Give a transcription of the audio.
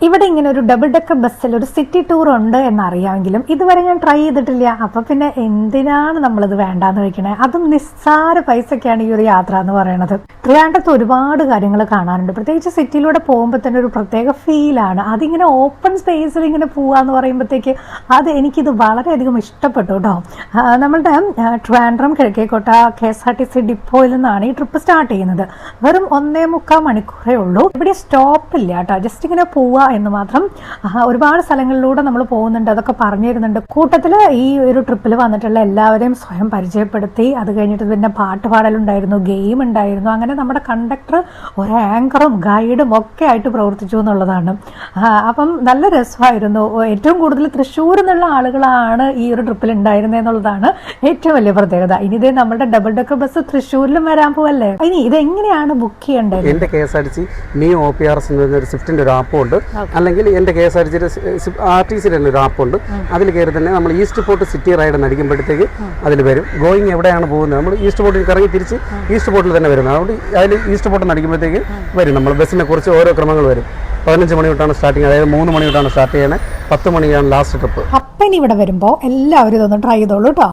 ഇവിടെ ഇങ്ങനെ ഒരു ഡബിൾ ഡെക്കർ ബസ്സിൽ ഒരു സിറ്റി ടൂർ ഉണ്ട് എന്നറിയാമെങ്കിലും ഇതുവരെ ഞാൻ ട്രൈ ചെയ്തിട്ടില്ല. അപ്പൊ പിന്നെ എന്തിനാണ് നമ്മളിത് വേണ്ടാന്ന് വെക്കണേ? അതും നിസ്സാര പൈസക്കാണ് ഈ ഒരു യാത്ര എന്ന് പറയുന്നത്. ട്രിവാൻഡ്രത്ത് ഒരുപാട് കാര്യങ്ങൾ കാണാനുണ്ട്. പ്രത്യേകിച്ച് സിറ്റിയിലൂടെ പോകുമ്പോൾ തന്നെ ഒരു പ്രത്യേക ഫീലാണ്. അതിങ്ങനെ ഓപ്പൺ സ്പേസിൽ ഇങ്ങനെ പോവാന്ന് പറയുമ്പോഴത്തേക്ക് എനിക്കിത് വളരെയധികം ഇഷ്ടപ്പെട്ടു കേട്ടോ. നമ്മളുടെ ട്രിവാൻഡ്രം കിഴക്കേക്കോട്ട KSRTC ഡിപ്പോയിൽ നിന്നാണ് ഈ ട്രിപ്പ് സ്റ്റാർട്ട് ചെയ്യുന്നത്. വെറും 1.25 മണിക്കൂറേ ഉള്ളൂ. ഇവിടെ സ്റ്റോപ്പില്ല കേട്ടോ, ജസ്റ്റ് ഇങ്ങനെ പോവുക എന്ന് മാത്രം. ഒരുപാട് സ്ഥലങ്ങളിലൂടെ നമ്മൾ പോകുന്നുണ്ട്, അതൊക്കെ പറഞ്ഞു തരുന്നുണ്ട്. കൂട്ടത്തിൽ ഈ ഒരു ട്രിപ്പിൽ വന്നിട്ടുള്ള എല്ലാവരെയും സ്വയം പരിചയപ്പെടുത്തി. അത് കഴിഞ്ഞിട്ട് പിന്നെ പാട്ട് പാടലുണ്ടായിരുന്നു, ഗെയിം ഉണ്ടായിരുന്നു. അങ്ങനെ നമ്മുടെ കണ്ടക്ടർ ഒരു ആങ്കറും ഗൈഡും ഒക്കെ ആയിട്ട് പ്രവർത്തിച്ചു എന്നുള്ളതാണ്. അപ്പം നല്ല രസമായിരുന്നു. ഏറ്റവും കൂടുതൽ തൃശ്ശൂർ നിന്നുള്ള ആളുകളാണ് ഈ ഒരു ട്രിപ്പിൽ ഉണ്ടായിരുന്നത് എന്നുള്ളതാണ് ഏറ്റവും വലിയ പ്രത്യേകത. ഇനി ഇതേ നമ്മുടെ ഡബിൾ ഡെക്കർ ബസ് തൃശ്ശൂരിലും വരാൻ പോവല്ലേ. ഇനി ഇതെങ്ങനെയാണ് ബുക്ക് ചെയ്യേണ്ടത്? എന്റെ KSRTC NEO OPRS എന്നൊരു സ്വിഫ്റ്റിന്റെ ഒരു ആപ്പും ഉണ്ട്, അല്ലെങ്കിൽ എന്റെ KSRTC RTCയുടെ ഒരു ആപ്പുണ്ട്. അതിൽ കയറി തന്നെ നമ്മൾ ഈസ്റ്റ് പോർട്ട് സിറ്റി റൈഡ് നടിക്കുമ്പോഴത്തേക്ക് അതിൽ വരും ഗോയിങ് എവിടെയാണ് പോകുന്നത്. നമ്മൾ ഈസ്റ്റ് പോർട്ടിൽ ഇറങ്ങി തിരിച്ച് ഈസ്റ്റ് പോർട്ടിൽ തന്നെ വരുന്നത്. അതുകൊണ്ട് അതിൽ ഈസ്റ്റ് പോർട്ട് നടിക്കുമ്പോഴത്തേക്ക് വരും നമ്മൾ ബസ്സിനെ കുറിച്ച് ഓരോ ക്രമങ്ങൾ വരും. 15 മണി തൊട്ടാണ് സ്റ്റാർട്ടിങ്, അതായത് 3 മണി തൊട്ടാണ് സ്റ്റാർട്ട് ചെയ്യണേ. 10 മണിയാണ് ലാസ്റ്റ് ട്രിപ്പ്. അപ്പം ഇനി ഇവിടെ വരുമ്പോൾ എല്ലാവരും ഇതൊന്ന് ട്രൈ ചെയ്തോളൂ കേട്ടോ.